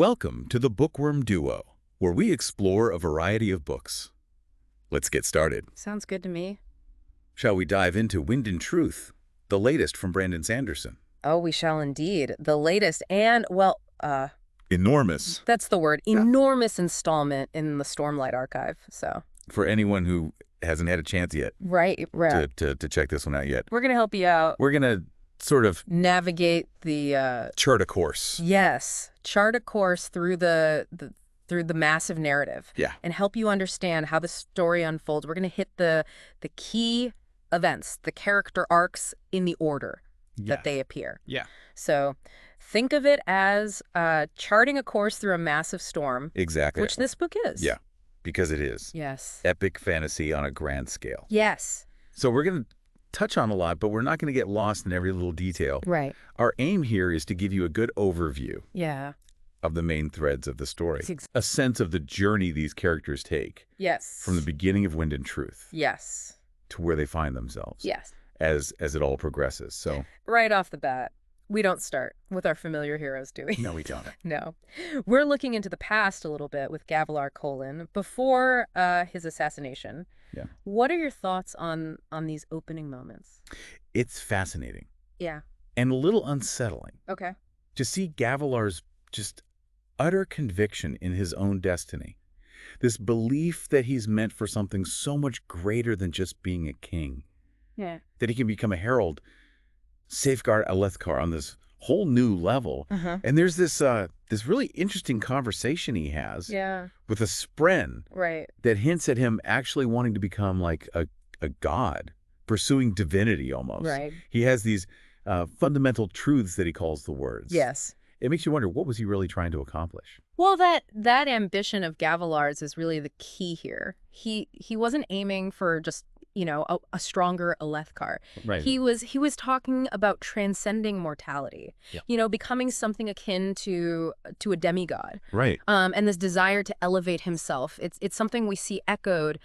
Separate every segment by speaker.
Speaker 1: Welcome to the Bookworm Duo, where we explore a variety of books. Let's get started.
Speaker 2: Sounds good to me.
Speaker 1: Shall we dive into Wind and Truth, the latest from Brandon Sanderson?
Speaker 2: Oh, we shall indeed. The latest and, well,
Speaker 1: Enormous.
Speaker 2: that's the word, enormous installment in the Stormlight Archive, so.
Speaker 1: For anyone who hasn't had a chance yet
Speaker 2: Right.
Speaker 1: to check this one out yet.
Speaker 2: We're going to help you out.
Speaker 1: We're going to sort of
Speaker 2: Navigate the,
Speaker 1: chart a course.
Speaker 2: yes, chart a course through the massive narrative.
Speaker 1: Yeah.
Speaker 2: And help you understand how the story unfolds. We're going to hit the key events, the character arcs in the order that they appear.
Speaker 1: Yeah.
Speaker 2: So think of it as charting a course through a massive storm.
Speaker 1: Exactly.
Speaker 2: Which this book is.
Speaker 1: Yeah, because it is.
Speaker 2: Yes.
Speaker 1: Epic fantasy on a grand scale.
Speaker 2: Yes.
Speaker 1: So we're going to touch on a lot, but we're not going to get lost in every little detail.
Speaker 2: Right.
Speaker 1: Our aim here is to give you a good overview
Speaker 2: Yeah.
Speaker 1: of the main threads of the story.
Speaker 2: Ex-
Speaker 1: A sense of the journey these characters take
Speaker 2: Yes.
Speaker 1: from the beginning of Wind and Truth
Speaker 2: Yes.
Speaker 1: to where they find themselves
Speaker 2: Yes.
Speaker 1: as it all progresses. So
Speaker 2: Right off the bat, we don't start with our familiar heroes, do we?
Speaker 1: no, we don't.
Speaker 2: No. We're looking into the past a little bit with Gavilar Colin before his assassination.
Speaker 1: Yeah.
Speaker 2: What are your thoughts on these opening moments?
Speaker 1: It's fascinating
Speaker 2: Yeah.
Speaker 1: and a little unsettling
Speaker 2: Okay.
Speaker 1: to see Gavilar's just utter conviction in his own destiny. This belief that he's meant for something so much greater than just being a king.
Speaker 2: Yeah.
Speaker 1: That he can become a herald, safeguard Alethkar on this whole new level.
Speaker 2: Uh-huh.
Speaker 1: And there's this really interesting conversation he has
Speaker 2: Yeah.
Speaker 1: with a spren
Speaker 2: Right.
Speaker 1: that hints at him actually wanting to become like a god, pursuing divinity almost.
Speaker 2: Right.
Speaker 1: He has these fundamental truths that he calls the words.
Speaker 2: Yes.
Speaker 1: It makes you wonder, what was he really trying to accomplish?
Speaker 2: Well, that ambition of Gavilar's is really the key here. He wasn't aiming for just, a stronger Alethkar.
Speaker 1: Right.
Speaker 2: He was talking about transcending mortality.
Speaker 1: Yeah.
Speaker 2: Becoming something akin to a demigod.
Speaker 1: Right.
Speaker 2: And this desire to elevate himself. It's something we see echoed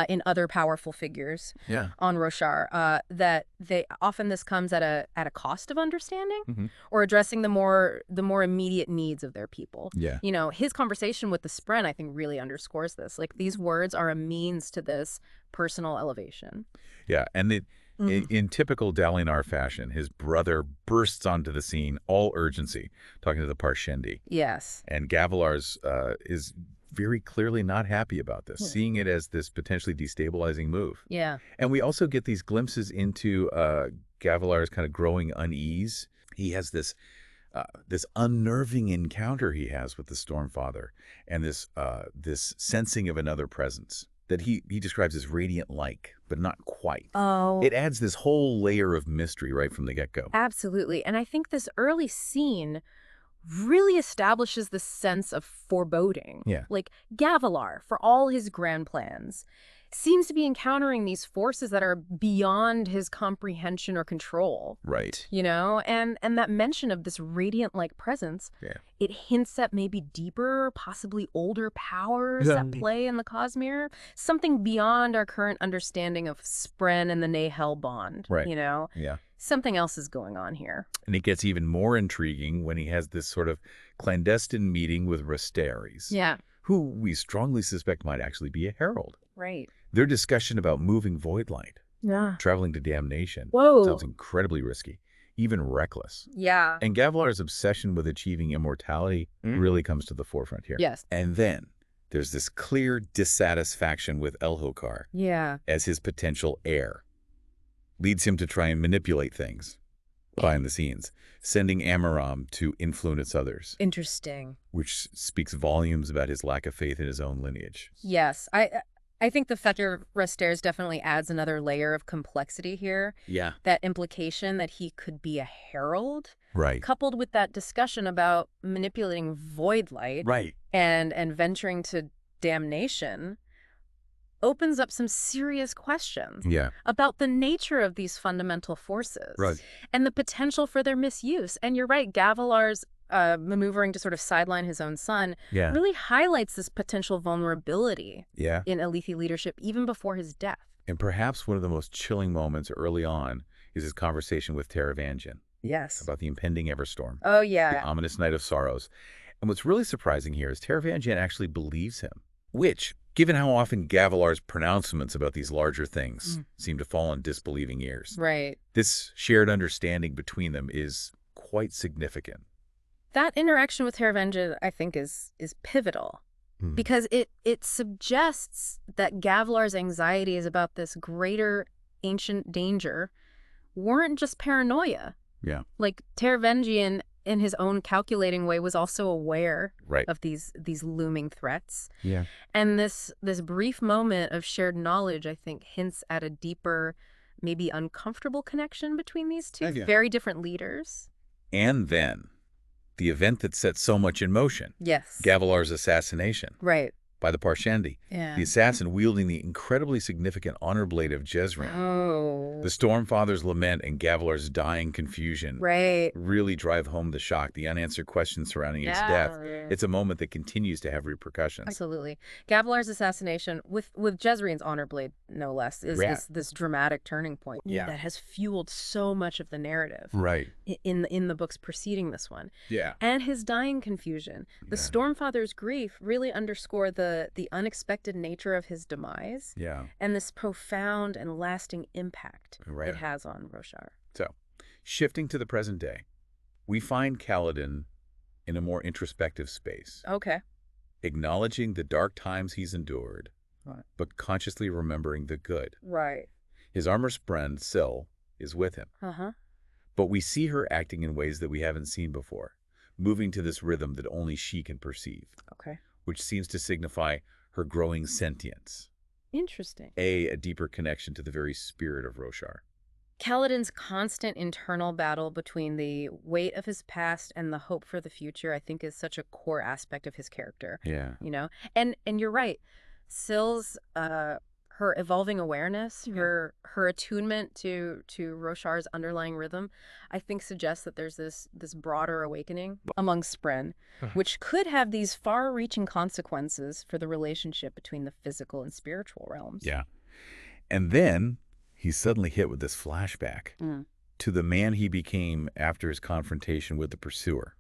Speaker 2: in other powerful figures
Speaker 1: Yeah.
Speaker 2: on Roshar. That this comes at a cost of understanding
Speaker 1: Mhm.
Speaker 2: or addressing the more immediate needs of their people.
Speaker 1: Yeah.
Speaker 2: His conversation with the Spren, I think, really underscores this. Like, these words are a means to this personal elevation.
Speaker 1: Yeah. And in typical Dalinar fashion, his brother bursts onto the scene, all urgency, talking to the Parshendi.
Speaker 2: Yes.
Speaker 1: And Gavilar's is very clearly not happy about this, seeing it as this potentially destabilizing move.
Speaker 2: Yeah.
Speaker 1: And we also get these glimpses into Gavilar's kind of growing unease. He has this unnerving encounter he has with the Stormfather, and this sensing of another presence that he describes as radiant-like, but not quite.
Speaker 2: Oh.
Speaker 1: It adds this whole layer of mystery right from the get-go.
Speaker 2: Absolutely. And I think this early scene really establishes the sense of foreboding.
Speaker 1: Yeah.
Speaker 2: Like, Gavilar, for all his grand plans, seems to be encountering these forces that are beyond his comprehension or control.
Speaker 1: Right.
Speaker 2: And that mention of this radiant-like presence,
Speaker 1: Yeah.
Speaker 2: it hints at maybe deeper, possibly older powers at play in the Cosmere. Something beyond our current understanding of Spren and the Nahel bond.
Speaker 1: Right.
Speaker 2: Yeah. Something else is going on here.
Speaker 1: And it gets even more intriguing when he has this sort of clandestine meeting with Rasteres,
Speaker 2: Yeah.
Speaker 1: who we strongly suspect might actually be a herald.
Speaker 2: Right.
Speaker 1: Their discussion about moving void light,
Speaker 2: Yeah.
Speaker 1: traveling to damnation,
Speaker 2: Whoa.
Speaker 1: sounds incredibly risky, even reckless.
Speaker 2: Yeah.
Speaker 1: And Gavilar's obsession with achieving immortality really comes to the forefront here.
Speaker 2: Yes.
Speaker 1: And then there's this clear dissatisfaction with Elhokar
Speaker 2: Yeah.
Speaker 1: as his potential heir. Leads him to try and manipulate things behind the scenes, sending Amaram to influence others,
Speaker 2: Interesting.
Speaker 1: which speaks volumes about his lack of faith in his own lineage.
Speaker 2: Yes. I think the fact that Rasteres definitely adds another layer of complexity here.
Speaker 1: Yeah.
Speaker 2: That implication that he could be a herald,
Speaker 1: Right.
Speaker 2: coupled with that discussion about manipulating void light
Speaker 1: Right.
Speaker 2: and venturing to damnation, opens up some serious questions
Speaker 1: Yeah.
Speaker 2: about the nature of these fundamental forces
Speaker 1: Right.
Speaker 2: and the potential for their misuse. And you're right, Gavilar's maneuvering to sort of sideline his own son
Speaker 1: Yeah.
Speaker 2: really highlights this potential vulnerability
Speaker 1: Yeah.
Speaker 2: in Alethi leadership even before his death.
Speaker 1: And perhaps one of the most chilling moments early on is his conversation with Taravangian
Speaker 2: Yes.
Speaker 1: about the impending Everstorm,
Speaker 2: Oh,
Speaker 1: the
Speaker 2: yeah.
Speaker 1: ominous night of sorrows. And what's really surprising here is Taravangian actually believes him, which, given how often Gavilar's pronouncements about these larger things seem to fall on disbelieving ears,
Speaker 2: Right.
Speaker 1: this shared understanding between them is quite significant.
Speaker 2: That interaction with Taravangian, I think, is pivotal. Because it suggests that Gavilar's anxieties about this greater ancient danger weren't just paranoia.
Speaker 1: Yeah.
Speaker 2: Like, Taravangian, in his own calculating way, was also aware of these looming threats.
Speaker 1: Yeah.
Speaker 2: And this brief moment of shared knowledge, I think, hints at a deeper, maybe uncomfortable connection between these two very different leaders.
Speaker 1: And then, the event that set so much in motion.
Speaker 2: Yes.
Speaker 1: Gavilar's assassination.
Speaker 2: Right.
Speaker 1: By the Parshendi.
Speaker 2: Yeah.
Speaker 1: The assassin wielding the incredibly significant honor blade of Jezreel.
Speaker 2: Oh.
Speaker 1: The Stormfather's lament and Gavilar's dying confusion really drive home the shock, the unanswered questions surrounding his death. It's a moment that continues to have repercussions.
Speaker 2: Absolutely. Gavilar's assassination, with Jezreel's honor blade, no less, is this dramatic turning point that has fueled so much of the narrative in the books preceding this one.
Speaker 1: Yeah.
Speaker 2: And his dying confusion. The Stormfather's grief really underscore the unexpected nature of his demise and this profound and lasting impact it has on Roshar.
Speaker 1: So, shifting to the present day, we find Kaladin in a more introspective space.
Speaker 2: Okay.
Speaker 1: Acknowledging the dark times he's endured, but consciously remembering the good.
Speaker 2: Right.
Speaker 1: His armor's friend, Syl, is with him. But we see her acting in ways that we haven't seen before, moving to this rhythm that only she can perceive.
Speaker 2: Okay.
Speaker 1: Which seems to signify her growing sentience.
Speaker 2: Interesting.
Speaker 1: A deeper connection to the very spirit of Roshar.
Speaker 2: Kaladin's constant internal battle between the weight of his past and the hope for the future, I think, is such a core aspect of his character.
Speaker 1: Yeah.
Speaker 2: You know? And you're right. Syl's her evolving awareness, her attunement to Roshar's underlying rhythm, I think suggests that there's this broader awakening among Spren, which could have these far-reaching consequences for the relationship between the physical and spiritual realms.
Speaker 1: Yeah. And then he's suddenly hit with this flashback to the man he became after his confrontation with the pursuer,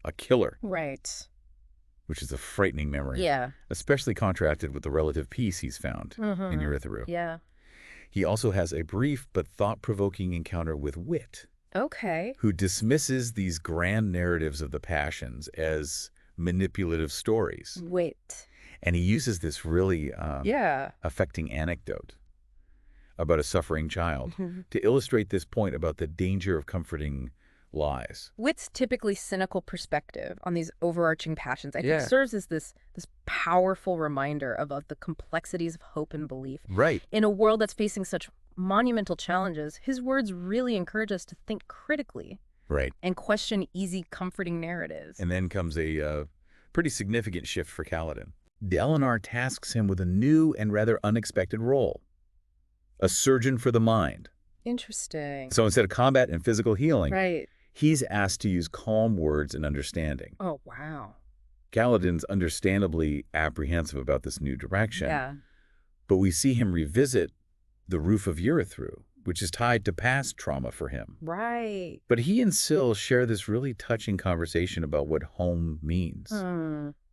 Speaker 1: a killer.
Speaker 2: Right.
Speaker 1: Which is a frightening memory.
Speaker 2: Yeah.
Speaker 1: Especially contrasted with the relative peace he's found in Urithiru.
Speaker 2: Yeah.
Speaker 1: He also has a brief but thought-provoking encounter with Wit.
Speaker 2: Okay.
Speaker 1: Who dismisses these grand narratives of the passions as manipulative stories.
Speaker 2: Wit.
Speaker 1: And he uses this really affecting anecdote about a suffering child to illustrate this point about the danger of comforting lies.
Speaker 2: Wit's typically cynical perspective on these overarching passions, I think, serves as this powerful reminder of the complexities of hope and belief.
Speaker 1: Right.
Speaker 2: In a world that's facing such monumental challenges, his words really encourage us to think critically.
Speaker 1: Right.
Speaker 2: And question easy, comforting narratives.
Speaker 1: And then comes a pretty significant shift for Kaladin. Dalinar tasks him with a new and rather unexpected role. A surgeon for the mind.
Speaker 2: Interesting.
Speaker 1: So instead of combat and physical healing, he's asked to use calm words and understanding.
Speaker 2: Oh, wow.
Speaker 1: Kaladin's understandably apprehensive about this new direction.
Speaker 2: Yeah.
Speaker 1: But we see him revisit the roof of Urithiru, which is tied to past trauma for him.
Speaker 2: Right.
Speaker 1: But he and Syl share this really touching conversation about what home means.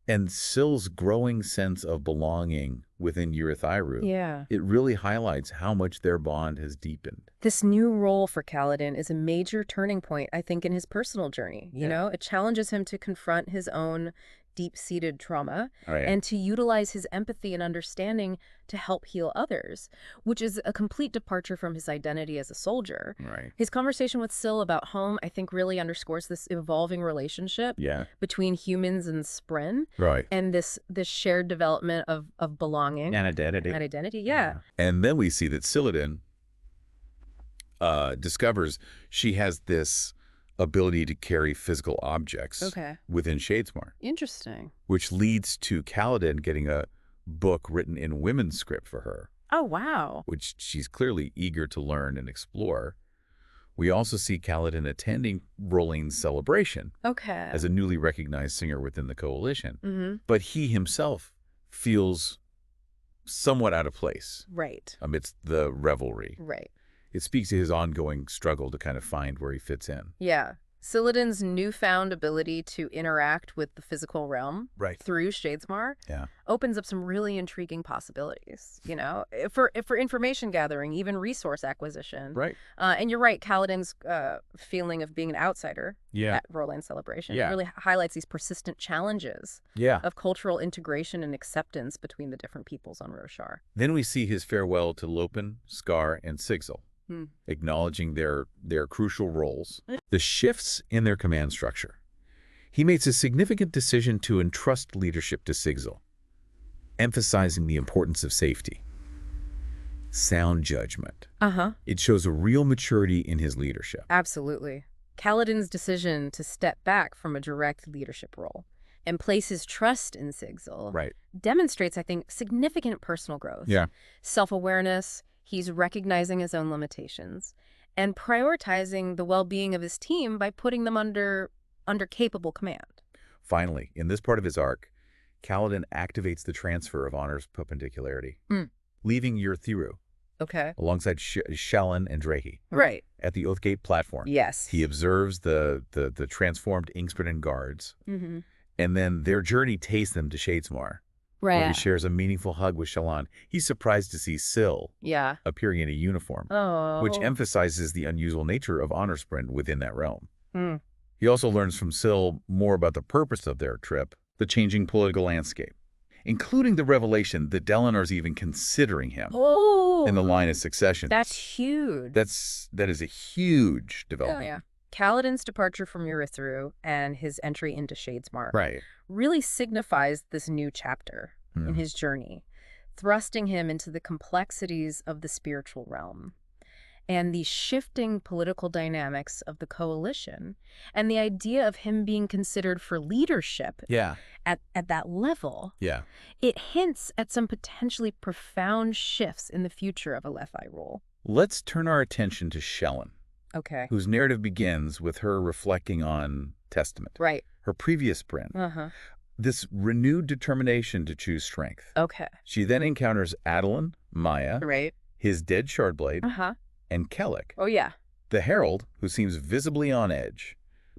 Speaker 1: And Syl's growing sense of belonging within Urithiru, it really highlights how much their bond has deepened.
Speaker 2: This new role for Kaladin is a major turning point, I think, in his personal journey. You know, it challenges him to confront his own deep-seated trauma and to utilize his empathy and understanding to help heal others, which is a complete departure from his identity as a soldier. His conversation with Syl about home, I think, really underscores this evolving relationship between humans and Spren, and this shared development of belonging
Speaker 1: and identity. And then we see that Syladin discovers she has this ability to carry physical objects within Shadesmar.
Speaker 2: Interesting.
Speaker 1: Which leads to Kaladin getting a book written in women's script for her.
Speaker 2: Oh, wow.
Speaker 1: Which she's clearly eager to learn and explore. We also see Kaladin attending Rolling's celebration as a newly recognized singer within the Coalition. But he himself feels somewhat out of place amidst the revelry. It speaks to his ongoing struggle to kind of find where he fits in.
Speaker 2: Saladin's newfound ability to interact with the physical realm through Shadesmar opens up some really intriguing possibilities, you know, for information gathering, even resource acquisition. And you're right, Kaladin's feeling of being an outsider at Roland Celebration really highlights these persistent challenges of cultural integration and acceptance between the different peoples on Roshar.
Speaker 1: Then we see his farewell to Lopen, Scar, and Sigil, acknowledging their crucial roles, the shifts in their command structure. He makes a significant decision to entrust leadership to Sigil, emphasizing the importance of safety. Sound judgment. It shows a real maturity in his leadership.
Speaker 2: Absolutely. Kaladin's decision to step back from a direct leadership role and place his trust in Sigil demonstrates, I think, significant personal growth. Self-awareness. He's recognizing his own limitations and prioritizing the well-being of his team by putting them under capable command.
Speaker 1: Finally, in this part of his arc, Kaladin activates the transfer of Honor's perpendicularity, leaving Yurthiru alongside Shallan and Drehi at the Oathgate platform. He observes the transformed Inkspren guards, and then their journey takes them to Shadesmar, where he shares a meaningful hug with Shallan. He's surprised to see Syl appearing in a uniform, which emphasizes the unusual nature of Honorspren within that realm. He also learns from Syl more about the purpose of their trip, the changing political landscape, including the revelation that Dalinar's even considering him in the line of succession.
Speaker 2: That's huge.
Speaker 1: That is a huge development.
Speaker 2: Kaladin's departure from Yurthiru and his entry into Shadesmar really signifies this new chapter in his journey, thrusting him into the complexities of the spiritual realm and the shifting political dynamics of the coalition, and the idea of him being considered for leadership at that level. It hints at some potentially profound shifts in the future of Alethi rule.
Speaker 1: Let's turn our attention to Shallan, whose narrative begins with her reflecting on Testament, her previous Spren, this renewed determination to choose strength. She then encounters Adolin, Maya, his dead Shardblade, and Kellic. The Herald, who seems visibly on edge,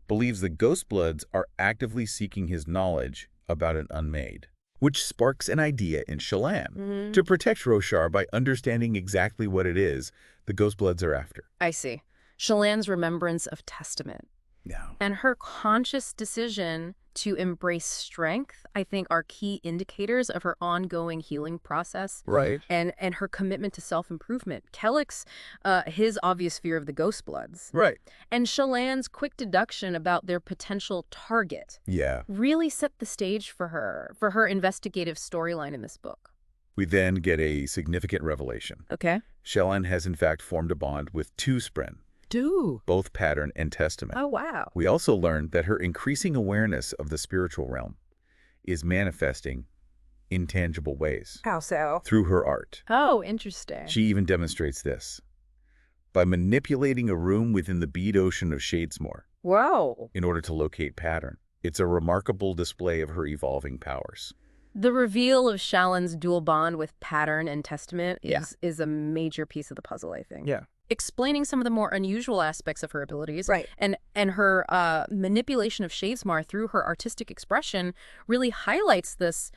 Speaker 1: believes the Ghostbloods are actively seeking his knowledge about an unmade, which sparks an idea in Shallan to protect Roshar by understanding exactly what it is the Ghostbloods are after.
Speaker 2: I see. Shallan's remembrance of Testament and her conscious decision to embrace strength, I think, are key indicators of her ongoing healing process and her commitment to self-improvement. Kellic's, his obvious fear of the Ghostbloods, and Shallan's quick deduction about their potential target really set the stage for her investigative storyline in this book.
Speaker 1: We then get a significant revelation. Shallan has in fact formed a bond with two Spren, both Pattern and Testament. We also learned that her increasing awareness of the spiritual realm is manifesting in tangible ways.
Speaker 2: How so?
Speaker 1: Through her art.
Speaker 2: Interesting.
Speaker 1: She even demonstrates this by manipulating a room within the bead ocean of Shadesmar in order to locate Pattern. It's a remarkable display of her evolving powers.
Speaker 2: The reveal of Shallan's dual bond with Pattern and Testament is a major piece of the puzzle, I think. Explaining some of the more unusual aspects of her abilities and her manipulation of Shadesmar through her artistic expression really highlights this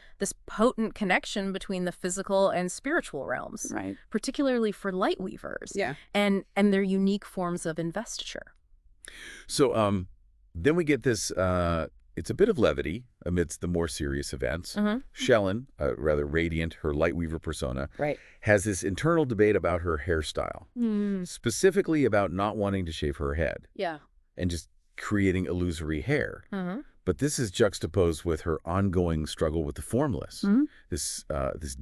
Speaker 2: potent connection between the physical and spiritual realms, particularly for Lightweavers and their unique forms of investiture.
Speaker 1: So then we get this, it's a bit of levity amidst the more serious events. Shallan, rather radiant, her Lightweaver persona, has this internal debate about her hairstyle, specifically about not wanting to shave her head and just creating illusory hair. But this is juxtaposed with her ongoing struggle with the formless, this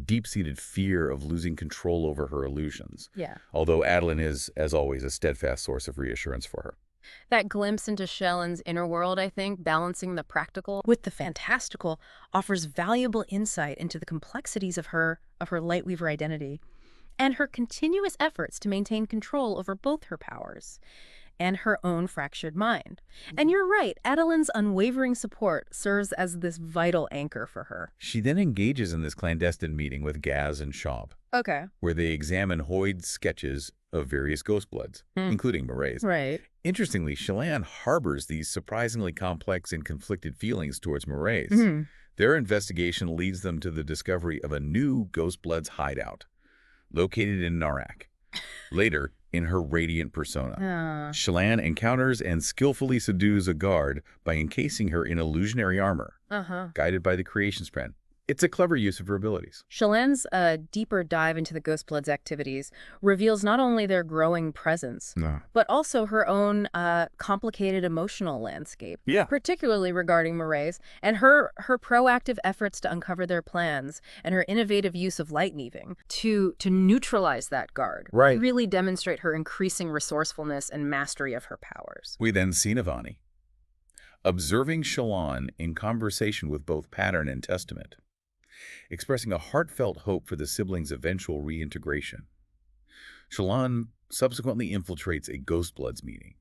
Speaker 1: deep-seated fear of losing control over her illusions. Although Adolin is, as always, a steadfast source of reassurance for her.
Speaker 2: That glimpse into Shallan's inner world, I think, balancing the practical with the fantastical, offers valuable insight into the complexities of her Lightweaver identity and her continuous efforts to maintain control over both her powers. and her own fractured mind. And you're right, Adeline's unwavering support serves as this vital anchor for her.
Speaker 1: She then engages in this clandestine meeting with Gaz and Schaub,
Speaker 2: Okay.
Speaker 1: where they examine Hoyd's sketches of various Ghostbloods, including Murray's.
Speaker 2: Right.
Speaker 1: Interestingly, Shallan harbors these surprisingly complex and conflicted feelings towards Murray's. Their investigation leads them to the discovery of a new Ghostblood's hideout, located in Narak. Later, in her radiant persona, Shallan encounters and skillfully subdues a guard by encasing her in illusionary armor, guided by the Creation's pen. It's a clever use of her abilities.
Speaker 2: Shallan's deeper dive into the Ghostblood's activities reveals not only their growing presence, but also her own complicated emotional landscape, particularly regarding Murray's, and her proactive efforts to uncover their plans and her innovative use of light weaving to neutralize that guard really demonstrate her increasing resourcefulness and mastery of her powers.
Speaker 1: We then see Navani, observing Shallan in conversation with both Pattern and Testament, expressing a heartfelt hope for the siblings' eventual reintegration. Shallan subsequently infiltrates a Ghostbloods meeting,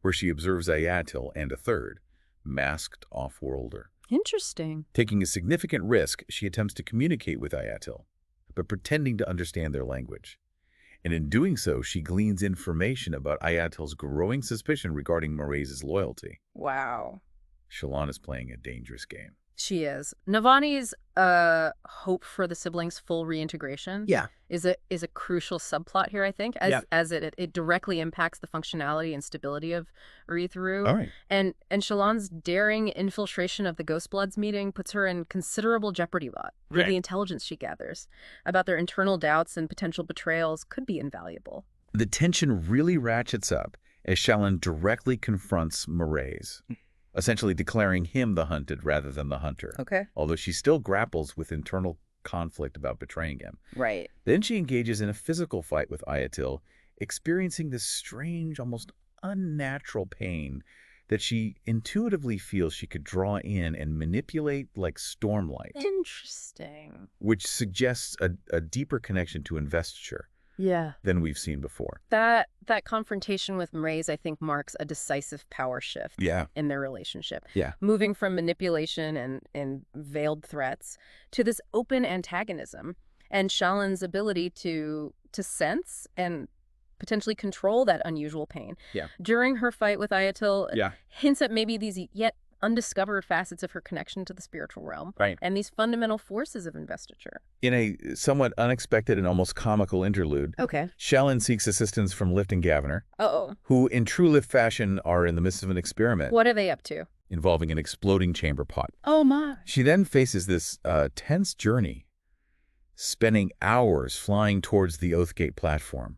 Speaker 1: where she observes Ayatil and a third, masked off-worlder.
Speaker 2: Interesting.
Speaker 1: Taking a significant risk, she attempts to communicate with Ayatil, but pretending to understand their language. And in doing so, she gleans information about Ayatil's growing suspicion regarding Murray's loyalty.
Speaker 2: Wow.
Speaker 1: Shallan is playing a dangerous game.
Speaker 2: She is. Navani's hope for the siblings' full reintegration is a crucial subplot here, I think, as it directly impacts the functionality and stability of Urithiru.
Speaker 1: All right.
Speaker 2: And Shallan's daring infiltration of the Ghostbloods meeting puts her in considerable jeopardy with the intelligence she gathers about their internal doubts and potential betrayals could be invaluable.
Speaker 1: The tension really ratchets up as Shallan directly confronts Murray's, essentially declaring him the hunted rather than the hunter.
Speaker 2: Okay.
Speaker 1: Although she still grapples with internal conflict about betraying him.
Speaker 2: Right.
Speaker 1: Then she engages in a physical fight with Ayatil, experiencing this strange, almost unnatural pain that she intuitively feels she could draw in and manipulate like Stormlight.
Speaker 2: Interesting.
Speaker 1: Which suggests a deeper connection to investiture than we've seen before.
Speaker 2: That confrontation with Mraize, I think, marks a decisive power shift in their relationship. Moving from manipulation and veiled threats to this open antagonism, and Shallan's ability to sense and potentially control that unusual pain. During her fight with Ayatil, hints at maybe these yet undiscovered facets of her connection to the spiritual realm and these fundamental forces of investiture.
Speaker 1: In a somewhat unexpected and almost comical interlude, Shallan seeks assistance from Lift and Gaviner, who in true Lift fashion are in the midst of an experiment.
Speaker 2: What are they up to?
Speaker 1: Involving an exploding chamber pot.
Speaker 2: Oh my.
Speaker 1: She then faces this tense journey, spending hours flying towards the Oathgate platform,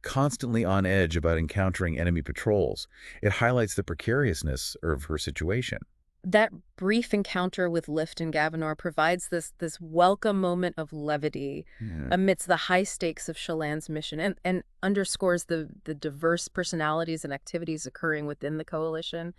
Speaker 1: constantly on edge about encountering enemy patrols. It highlights the precariousness of her situation.
Speaker 2: That brief encounter with Lift and Gavinor provides this welcome moment of levity amidst the high stakes of Shallan's mission and underscores the diverse personalities and activities occurring within the coalition.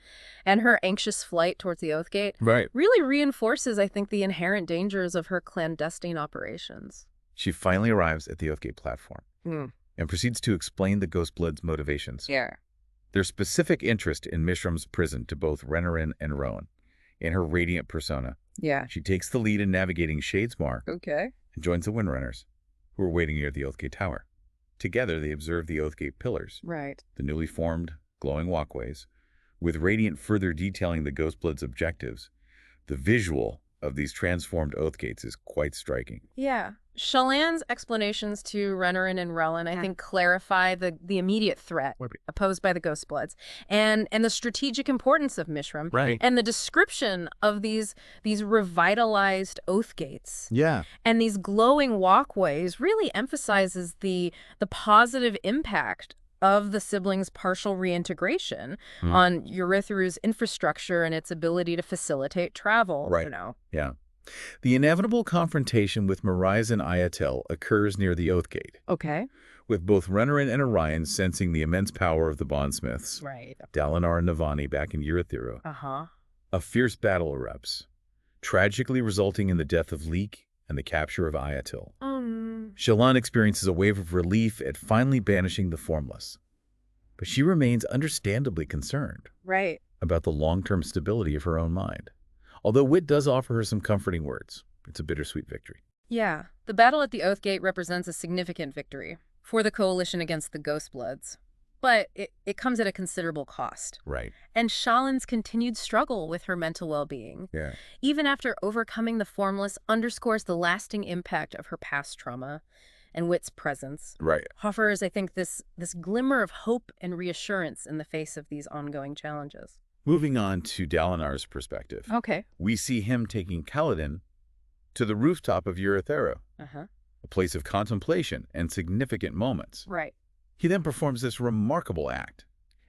Speaker 2: And her anxious flight towards the Oathgate really reinforces, I think, the inherent dangers of her clandestine operations.
Speaker 1: She finally arrives at the Oathgate platform and proceeds to explain the Ghostblood's motivations. Their specific interest in Mishram's prison to both Renarin and Rowan. In her radiant persona, she takes the lead in navigating Shadesmar and joins the Windrunners, who are waiting near the Oathgate Tower. Together, they observe the Oathgate pillars, the newly formed, glowing walkways, with Radiant further detailing the Ghostblood's objectives. The visual of these transformed Oathgates is quite striking.
Speaker 2: Shallan's explanations to Renarin and Relin, I think, clarify the immediate threat posed by the Ghostbloods and the strategic importance of Mishram and the description of these revitalized Oathgates. And these glowing walkways really emphasizes the positive impact of the siblings' partial reintegration on Urithiru's infrastructure and its ability to facilitate travel.
Speaker 1: The inevitable confrontation with Mraize and Ayatil occurs near the Oathgate. With both Renarin and Orion sensing the immense power of the Bondsmiths. Dalinar and Navani back in Urithiru. A fierce battle erupts, tragically resulting in the death of Leek and the capture of Ayatil. Shallan experiences a wave of relief at finally banishing the Formless. But she remains understandably concerned
Speaker 2: Right.
Speaker 1: about the long-term stability of her own mind. Although Wit does offer her some comforting words. It's a bittersweet victory.
Speaker 2: Yeah. The battle at the Oathgate represents a significant victory for the Coalition against the Ghostbloods. But it comes at a considerable cost.
Speaker 1: Right.
Speaker 2: And Shallan's continued struggle with her mental well-being,
Speaker 1: Yeah.
Speaker 2: even after overcoming the Formless, underscores the lasting impact of her past trauma, and Wit's presence
Speaker 1: Right.
Speaker 2: offers, I think, this glimmer of hope and reassurance in the face of these ongoing challenges.
Speaker 1: Moving on to Dalinar's perspective.
Speaker 2: Okay.
Speaker 1: We see him taking Kaladin to the rooftop of Uruthera, a place of contemplation and significant moments.
Speaker 2: Right.
Speaker 1: He then performs this remarkable act,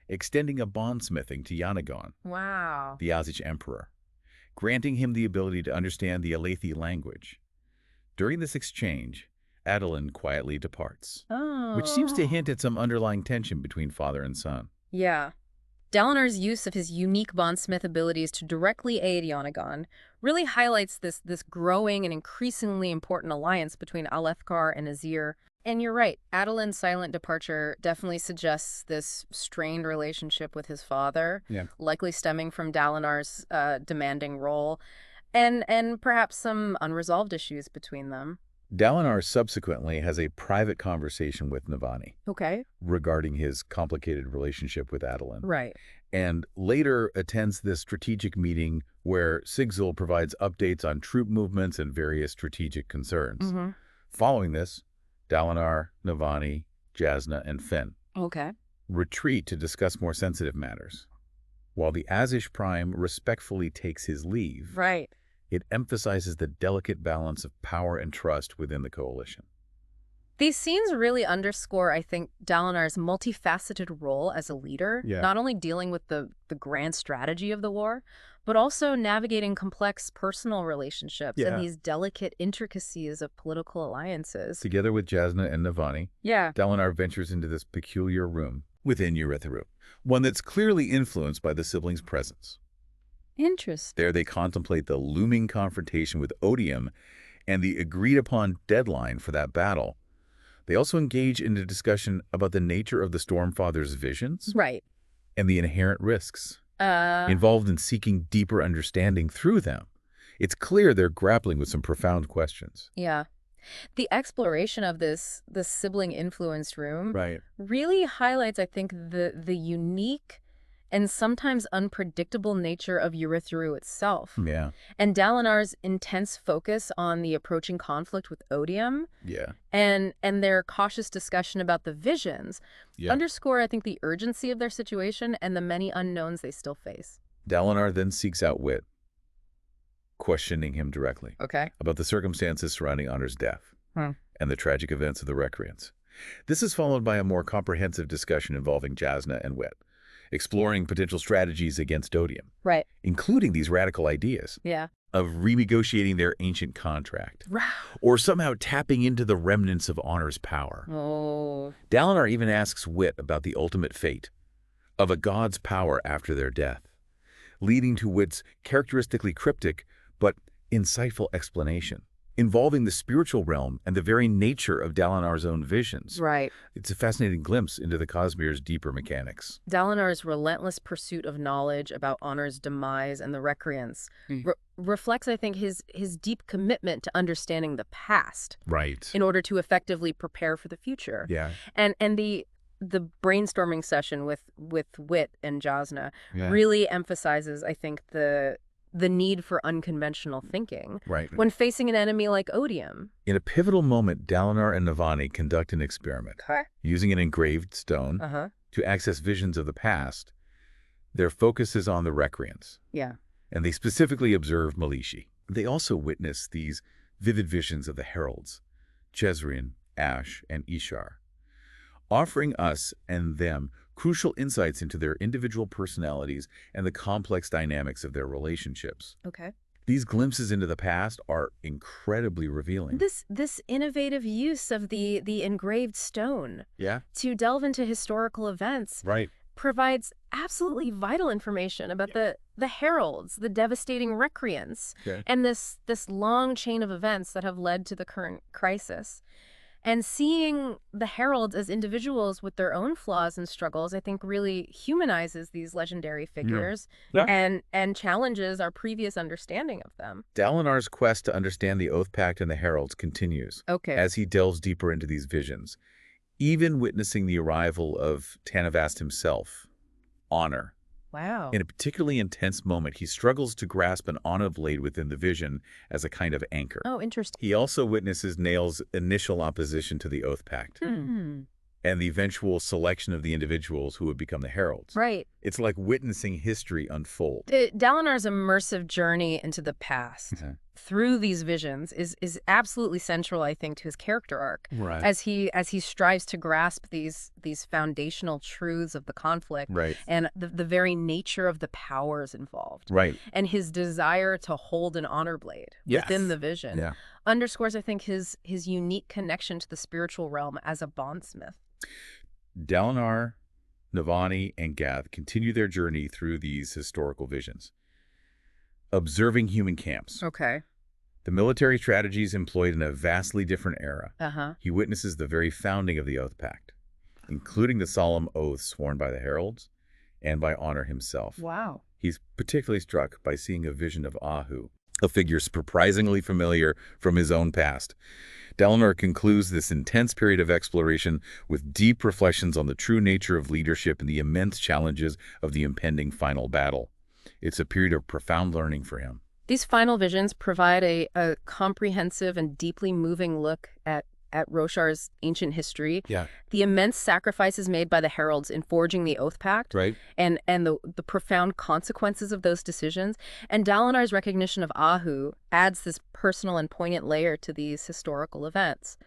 Speaker 1: extending a bondsmithing to Yanagon,
Speaker 2: Wow.
Speaker 1: the Azych Emperor, granting him the ability to understand the Alethi language. During this exchange, Adolin quietly departs, which seems to hint at some underlying tension between father and son.
Speaker 2: Yeah. Dalinar's use of his unique bondsmith abilities to directly aid Yanagon really highlights this growing and increasingly important alliance between Alethkar and Azir. And you're right, Adolin's silent departure definitely suggests this strained relationship with his father, likely stemming from Dalinar's demanding role, and perhaps some unresolved issues between them.
Speaker 1: Dalinar subsequently has a private conversation with Navani regarding his complicated relationship with Adolin.
Speaker 2: Right.
Speaker 1: And later attends this strategic meeting where Sigzil provides updates on troop movements and various strategic concerns. Following this, Dalinar, Navani, Jasna, and Finn retreat to discuss more sensitive matters. While the Azych Prime respectfully takes his leave, it emphasizes the delicate balance of power and trust within the Coalition.
Speaker 2: These scenes really underscore, I think, Dalinar's multifaceted role as a leader, not only dealing with the grand strategy of the war, but also navigating complex personal relationships and these delicate intricacies of political alliances.
Speaker 1: Together with Jasna and Navani, Dalinar ventures into this peculiar room within Uruthera, one that's clearly influenced by the siblings' presence.
Speaker 2: Interesting.
Speaker 1: There they contemplate the looming confrontation with Odium and the agreed-upon deadline for that battle. They also engage in a discussion about the nature of the Stormfather's visions and the inherent risks involved in seeking deeper understanding through them. It's clear they're grappling with some profound questions.
Speaker 2: Yeah. The exploration of this sibling-influenced room really highlights, I think, the unique and sometimes unpredictable nature of Uruthera itself. And Dalinar's intense focus on the approaching conflict with Odium and their cautious discussion about the visions underscore, I think, the urgency of their situation and the many unknowns they still face.
Speaker 1: Dalinar then seeks out Wit, questioning him directly about the circumstances surrounding Honor's death and the tragic events of the Recreants. This is followed by a more comprehensive discussion involving Jasna and Wit, exploring potential strategies against Odium, including these radical ideas of renegotiating their ancient contract, or somehow tapping into the remnants of Honor's power. Dalinar even asks Wit about the ultimate fate of a god's power after their death, leading to Wit's characteristically cryptic but insightful explanation, involving the spiritual realm and the very nature of Dalinar's own visions. It's a fascinating glimpse into the Cosmere's deeper mechanics.
Speaker 2: Dalinar's relentless pursuit of knowledge about Honor's demise and the Recreants reflects, I think, his deep commitment to understanding the past in order to effectively prepare for the future. And the brainstorming session with Wit and Jasna really emphasizes, I think, the need for unconventional thinking when facing an enemy like Odium.
Speaker 1: In a pivotal moment, Dalinar and Navani conduct an experiment. Using an engraved stone to access visions of the past, their focus is on the Recreants. And they specifically observe Malishi. They also witness these vivid visions of the Heralds, Jezrien, Ash, and Ishar, offering us and them crucial insights into their individual personalities and the complex dynamics of their relationships. These glimpses into the past are incredibly revealing.
Speaker 2: This innovative use of the engraved stone to delve into historical events provides absolutely vital information about the Heralds, the devastating Recreants, and this long chain of events that have led to the current crisis. And seeing the heralds as individuals with their own flaws and struggles, I think really humanizes these legendary figures and challenges our previous understanding of them.
Speaker 1: Dalinar's quest to understand the Oath Pact and the heralds continues as he delves deeper into these visions, even witnessing the arrival of Tanavast himself, Honor.
Speaker 2: Wow.
Speaker 1: In a particularly intense moment, he struggles to grasp an Honor blade within the vision as a kind of anchor.
Speaker 2: Oh, interesting.
Speaker 1: He also witnesses Nail's initial opposition to the Oath Pact and the eventual selection of the individuals who would become the heralds.
Speaker 2: Right.
Speaker 1: It's like witnessing history unfold.
Speaker 2: Dalinar's immersive journey into the past through these visions is absolutely central, I think, to his character arc.
Speaker 1: Right.
Speaker 2: As he strives to grasp these foundational truths of the conflict and the very nature of the powers involved.
Speaker 1: Right.
Speaker 2: And his desire to hold an honor blade within the vision underscores, I think, his unique connection to the spiritual realm as a bondsmith.
Speaker 1: Dalinar, Navani, and Gath continue their journey through these historical visions, observing human camps.
Speaker 2: Okay.
Speaker 1: The military strategies employed in a vastly different era. He witnesses the very founding of the Oath Pact, including the solemn oaths sworn by the heralds and by Honor himself.
Speaker 2: Wow.
Speaker 1: He's particularly struck by seeing a vision of Ahu, a figure surprisingly familiar from his own past. Dalinar concludes this intense period of exploration with deep reflections on the true nature of leadership and the immense challenges of the impending final battle. It's a period of profound learning for him.
Speaker 2: These final visions provide a comprehensive and deeply moving look at Roshar's ancient history, the immense sacrifices made by the heralds in forging the Oath Pact, and the profound consequences of those decisions. And Dalinar's recognition of Ahu adds this personal and poignant layer to these historical events.